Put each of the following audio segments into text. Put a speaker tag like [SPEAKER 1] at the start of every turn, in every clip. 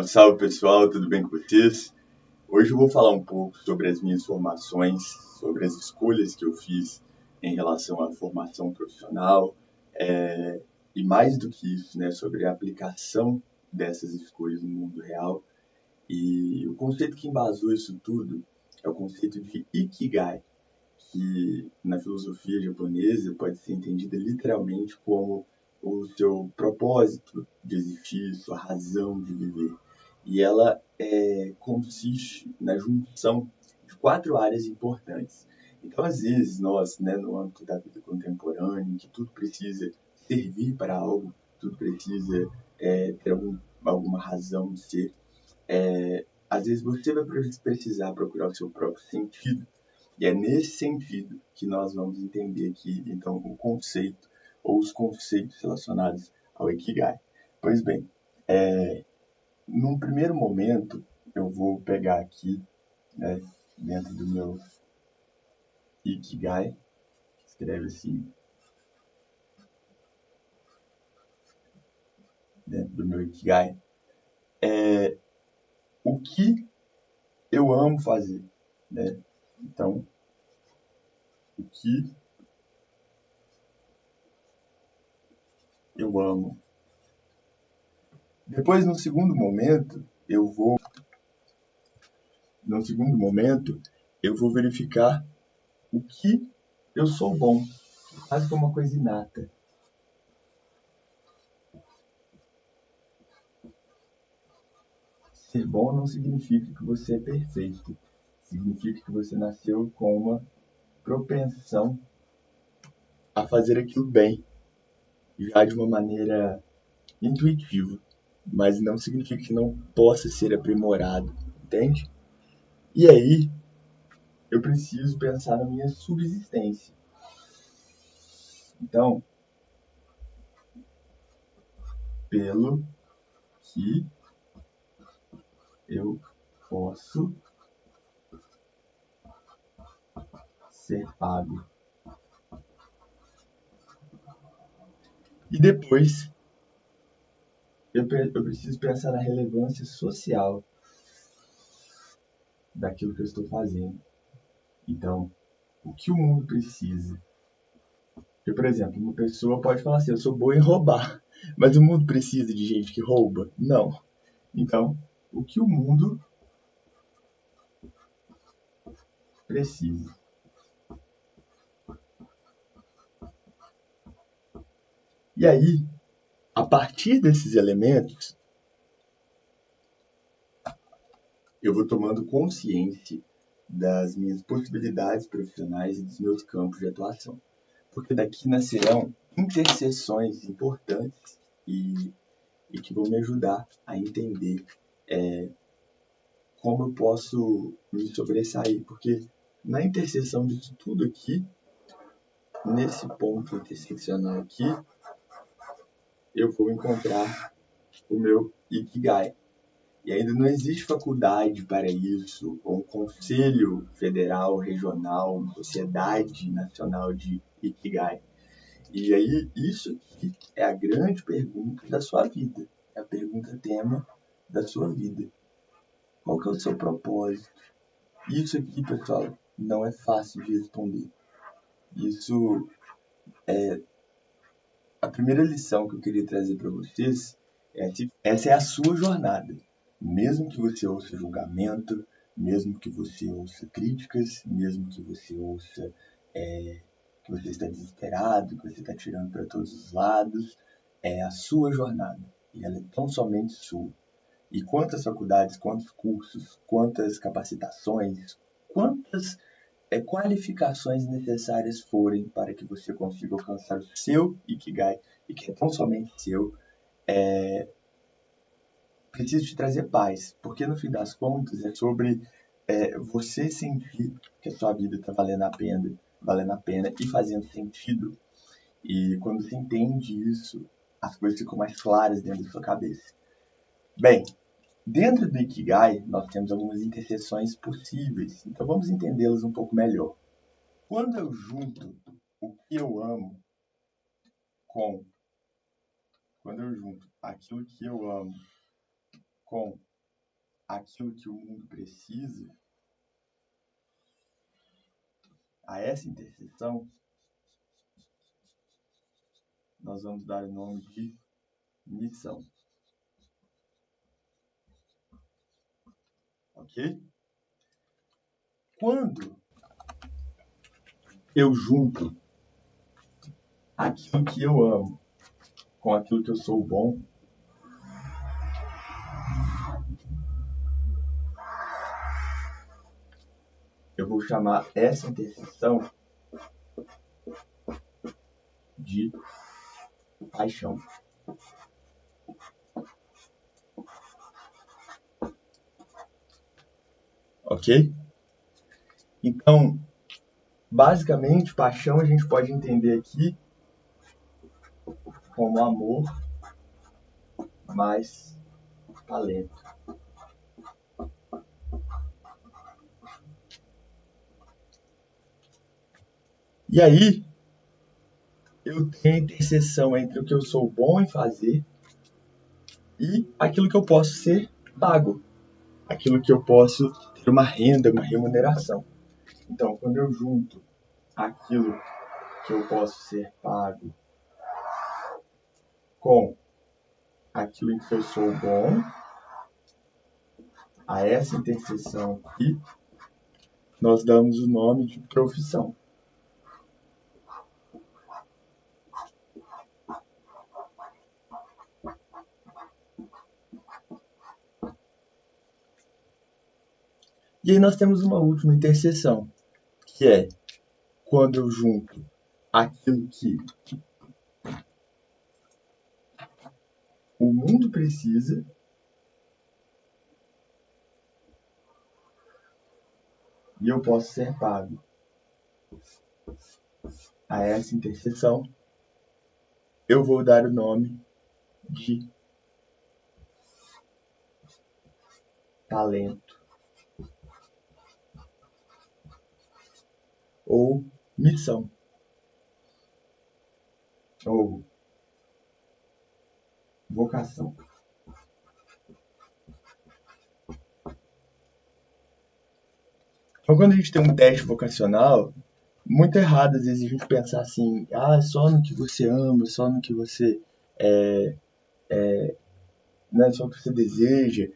[SPEAKER 1] Salve, salve pessoal, tudo bem com vocês? Hoje eu vou falar um pouco sobre as minhas formações, sobre as escolhas que eu fiz em relação à formação profissional, e mais do que isso, né, sobre a aplicação dessas escolhas no mundo real. E o conceito que embasou isso tudo é o conceito de Ikigai, que na filosofia japonesa pode ser entendida literalmente como o seu propósito de existir, sua razão de viver. E ela consiste na junção de 4 áreas importantes. Então, às vezes, nós, né, no âmbito da vida contemporânea, em que tudo precisa servir para algo, tudo precisa ter alguma razão de ser, às vezes você vai precisar procurar o seu próprio sentido. E é nesse sentido que nós vamos entender aqui, então, o conceito ou os conceitos relacionados ao Ikigai. Pois bem, num primeiro momento, eu vou pegar aqui, né, dentro do meu Ikigai, escreve assim, dentro do meu Ikigai, o que eu amo fazer, né? Então, o que eu amo. Depois, no segundo momento, eu vou verificar o que eu sou bom, quase que uma coisa inata. Ser bom não significa que você é perfeito, significa que você nasceu com uma propensão a fazer aquilo bem, já de uma maneira intuitiva, mas não significa que não possa ser aprimorado, entende? E aí, eu preciso pensar na minha subsistência. Então, pelo que eu posso ser pago. E depois, eu preciso pensar na relevância social daquilo que eu estou fazendo. Então, o que o mundo precisa? Porque, por exemplo, uma pessoa pode falar assim, eu sou boa em roubar, mas o mundo precisa de gente que rouba? Não. Então, o que o mundo precisa? E aí, a partir desses elementos, eu vou tomando consciência das minhas possibilidades profissionais e dos meus campos de atuação. Porque daqui nascerão interseções importantes e que vão me ajudar a entender como eu posso me sobressair. Porque na interseção disso tudo aqui, nesse ponto interseccional aqui, eu vou encontrar o meu Ikigai. E ainda não existe faculdade para isso, ou um conselho federal, regional, uma sociedade nacional de Ikigai. E aí, isso aqui é a grande pergunta da sua vida. É a pergunta tema da sua vida. Qual que é o seu propósito? Isso aqui, pessoal, não é fácil de responder. Isso é a primeira lição que eu queria trazer para vocês. Essa é a sua jornada. Mesmo que você ouça julgamento, mesmo que você ouça críticas, mesmo que você ouça que você está desesperado, que você está tirando para todos os lados, é a sua jornada. E ela é tão somente sua. E quantas faculdades, quantos cursos, quantas capacitações, quantas qualificações necessárias forem para que você consiga alcançar o seu Ikigai, e que é tão somente seu, preciso te trazer paz, porque no fim das contas é sobre você sentir que a sua vida está valendo a pena e fazendo sentido. E quando você entende isso, as coisas ficam mais claras dentro da sua cabeça. Bem, dentro do Ikigai, nós temos algumas interseções possíveis, então vamos entendê-las um pouco melhor. Quando eu junto o que eu amo quando eu junto aquilo que eu amo com aquilo que o mundo precisa, a essa interseção, nós vamos dar o nome de missão. Ok? Quando eu junto aquilo que eu amo com aquilo que eu sou bom, eu vou chamar essa interseção de paixão. Ok? Então, basicamente, paixão a gente pode entender aqui como amor mais talento. E aí, eu tenho a interseção entre o que eu sou bom em fazer e aquilo que eu posso ser pago. Aquilo que eu posso ter uma renda, uma remuneração. Então, quando eu junto aquilo que eu posso ser pago com aquilo em que eu sou bom, a essa interseção aqui, nós damos o nome de profissão. E aí nós temos uma última interseção, que é quando eu junto aquilo que o mundo precisa e eu posso ser pago. A essa interseção, eu vou dar o nome de talento ou missão ou vocação. Então, quando a gente tem um teste vocacional, muito errado às vezes a gente pensar assim, só no que você ama, só no que você né, só no que você deseja.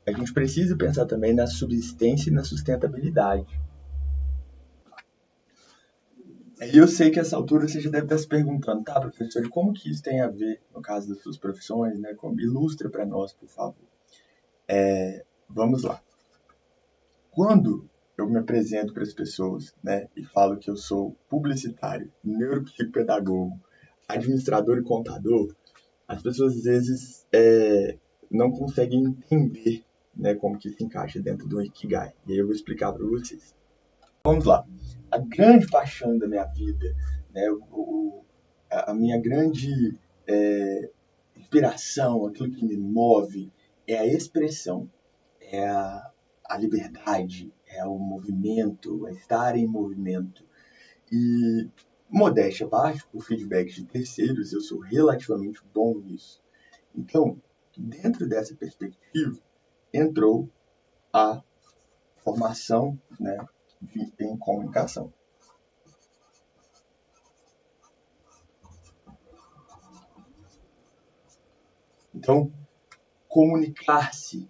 [SPEAKER 1] A gente precisa pensar também na subsistência e na sustentabilidade. E eu sei que a essa altura você já deve estar se perguntando, tá, professor, e como que isso tem a ver no caso das suas profissões, né? Ilustra para nós, por favor. Vamos lá. Quando eu me apresento para as pessoas, né, e falo que eu sou publicitário, neuropsicopedagogo, administrador e contador, as pessoas às vezes não conseguem entender, né, como que se encaixa dentro do Ikigai. E aí eu vou explicar para vocês. Vamos lá. A grande paixão da minha vida, né, a minha grande inspiração, aquilo que me move, é a expressão, é a liberdade, é o movimento, é estar em movimento. E, modéstia à parte, por feedback de terceiros, eu sou relativamente bom nisso. Então, dentro dessa perspectiva, entrou a formação, né, em comunicação. Então, comunicar-se,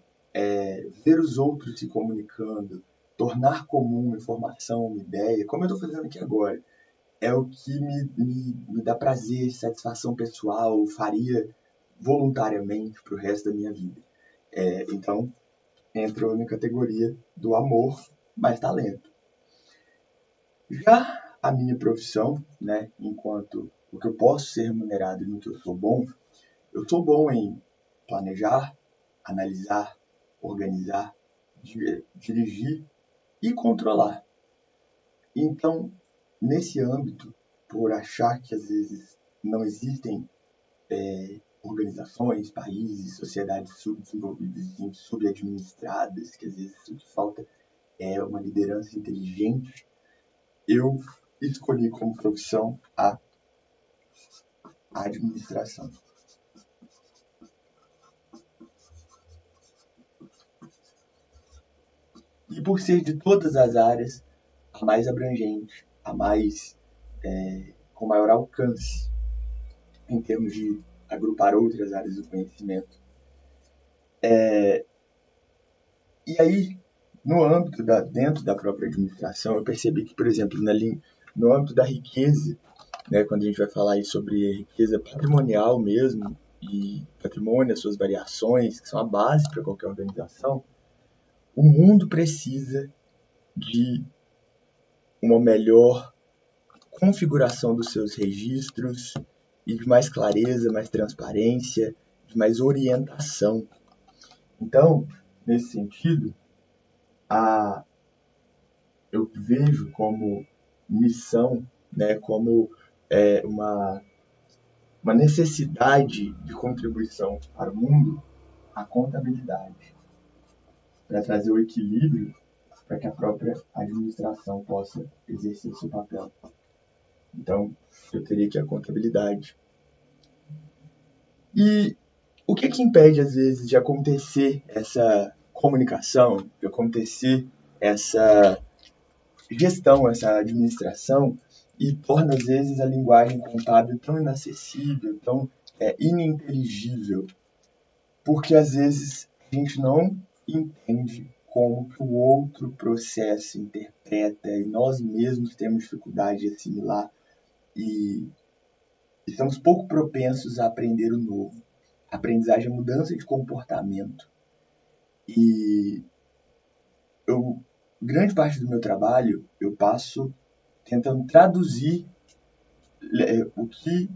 [SPEAKER 1] ver os outros se comunicando, tornar comum uma informação, uma ideia, como eu estou fazendo aqui agora, é o que me dá prazer, satisfação pessoal, faria voluntariamente para o resto da minha vida. Então, entrou na categoria do amor mais talento. Já a minha profissão, né, enquanto o que eu posso ser remunerado e no que eu sou bom em planejar, analisar, organizar, dirigir e controlar. Então, nesse âmbito, por achar que às vezes não existem organizações, países, sociedades subdesenvolvidas e subadministradas, que às vezes o que falta é uma liderança inteligente, eu escolhi como profissão a administração. e por ser de todas as áreas, a mais abrangente, a mais com maior alcance em termos de agrupar outras áreas do conhecimento. E aí, no âmbito dentro da própria administração, eu percebi que, por exemplo, no âmbito da riqueza, né, quando a gente vai falar aí sobre riqueza patrimonial mesmo, e patrimônio, as suas variações, que são a base para qualquer organização, o mundo precisa de uma melhor configuração dos seus registros e de mais clareza, mais transparência, de mais orientação. Então, nesse sentido, eu vejo como missão, né, como uma necessidade de contribuição para o mundo, a contabilidade, para trazer o equilíbrio para que a própria administração possa exercer seu papel. Então, eu teria que a contabilidade. E o que impede, às vezes, de acontecer essa comunicação, de acontecer essa gestão, essa administração, e torna, às vezes, a linguagem contábil tão inacessível, tão ininteligível? Porque, às vezes, a gente não entende como que o outro processo interpreta, e nós mesmos temos dificuldade de assimilar, e estamos pouco propensos a aprender o novo. A aprendizagem é mudança de comportamento. E grande parte do meu trabalho eu passo tentando traduzir o que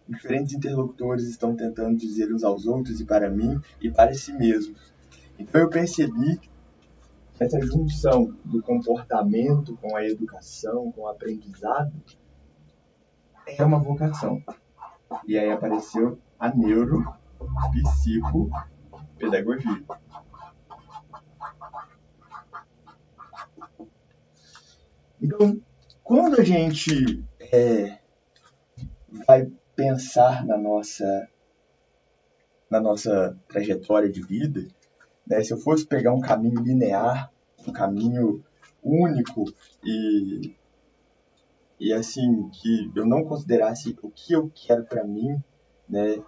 [SPEAKER 1] diferentes interlocutores estão tentando dizer uns aos outros e para mim e para si mesmos. Então eu percebi que essa junção do comportamento com a educação, com o aprendizado, é uma vocação. E aí apareceu a neuropsicopedagogia. Então, quando a gente vai pensar na nossa trajetória de vida, né, se eu fosse pegar um caminho linear, um caminho único e assim, que eu não considerasse o que eu quero para mim, né,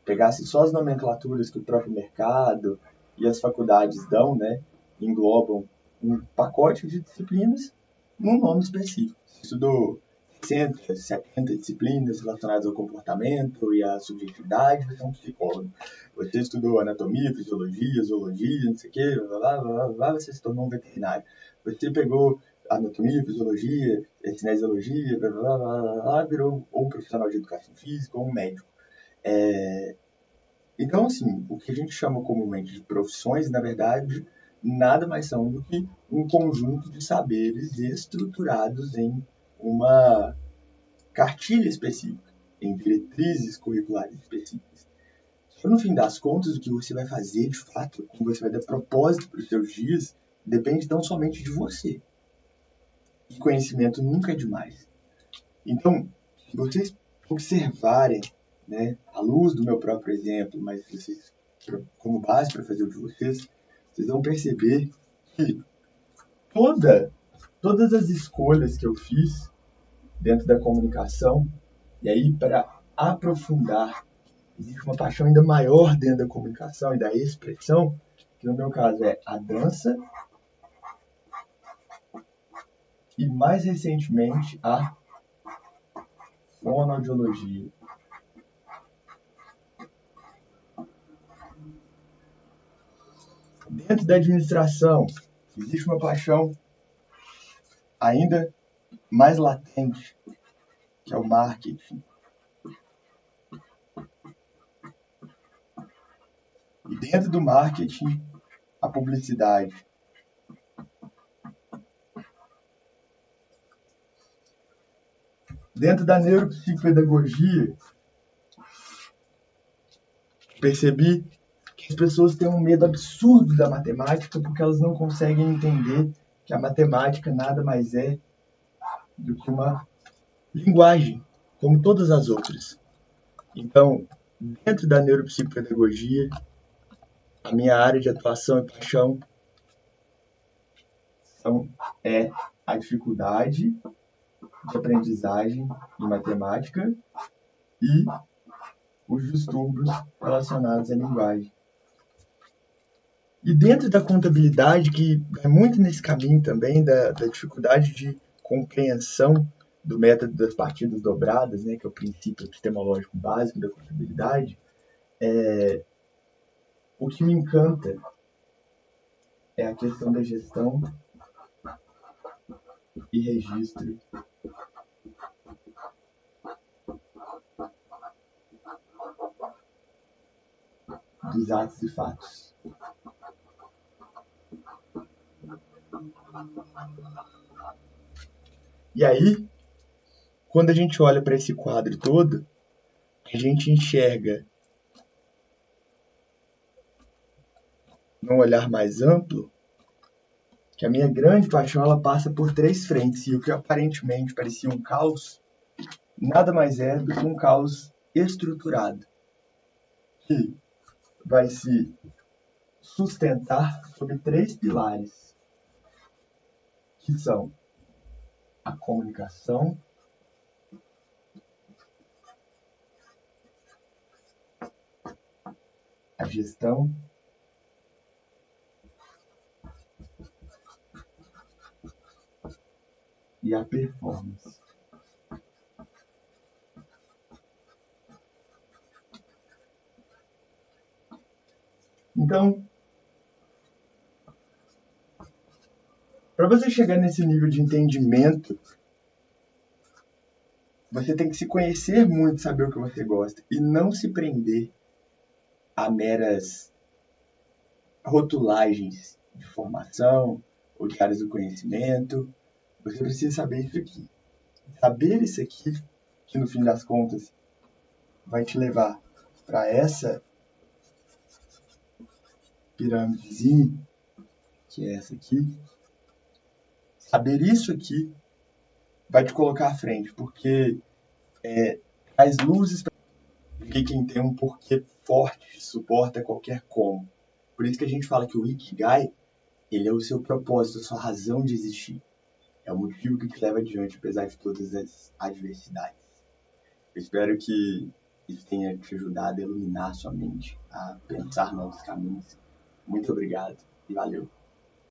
[SPEAKER 1] pegasse só as nomenclaturas que o próprio mercado e as faculdades dão, né, englobam um pacote de disciplinas num nome específico. Você estudou 60, 70 disciplinas relacionadas ao comportamento e à subjetividade, você é um psicólogo. Você estudou anatomia, fisiologia, zoologia, não sei o quê, você se tornou um veterinário. Você pegou anatomia, fisiologia, cinesiologia, virou ou um profissional de educação física ou um médico. Então, assim, o que a gente chama comumente de profissões, na verdade, nada mais são do que um conjunto de saberes estruturados em uma cartilha específica, em diretrizes curriculares específicas. Então, no fim das contas, o que você vai fazer, de fato, como você vai dar propósito para os seus dias, depende tão somente de você. E conhecimento nunca é demais. Então, se vocês observarem, né, à luz do meu próprio exemplo, mas vocês, como base para fazer o de vocês vão perceber que todas as escolhas que eu fiz dentro da comunicação, e aí para aprofundar, existe uma paixão ainda maior dentro da comunicação e da expressão, que no meu caso é a dança, e mais recentemente a fonoaudiologia. Dentro da administração, existe uma paixão ainda mais latente, que é o marketing. E dentro do marketing, a publicidade. Dentro da neuropsicopedagogia, percebi que as pessoas têm um medo absurdo da matemática porque elas não conseguem entender que a matemática nada mais é do que uma linguagem, como todas as outras. Então, dentro da neuropsicopedagogia, a minha área de atuação e paixão é a dificuldade de aprendizagem em matemática e os distúrbios relacionados à linguagem. E dentro da contabilidade, que é muito nesse caminho também da dificuldade de compreensão do método das partidas dobradas, né, que é o princípio epistemológico básico da contabilidade, o que me encanta é a questão da gestão e registro dos atos e fatos. E aí, quando a gente olha para esse quadro todo, a gente enxerga, num olhar mais amplo, que a minha grande paixão ela passa por 3 frentes, e o que aparentemente parecia um caos, nada mais é do que um caos estruturado, que vai se sustentar sobre 3 pilares, que são a comunicação, a gestão e a performance. Então, para você chegar nesse nível de entendimento, você tem que se conhecer muito, saber o que você gosta e não se prender a meras rotulagens de formação ou de áreas do conhecimento. Você precisa saber isso aqui. Saber isso aqui, que no fim das contas vai te levar para essa pirâmidezinha, que é essa aqui. Saber isso aqui vai te colocar à frente, porque traz luzes para quem tem um porquê forte, suporta qualquer como. Por isso que a gente fala que o Ikigai, ele é o seu propósito, a sua razão de existir. É o motivo que te leva adiante, apesar de todas as adversidades. Eu espero que isso tenha te ajudado a iluminar sua mente, a pensar novos caminhos. Muito obrigado e valeu!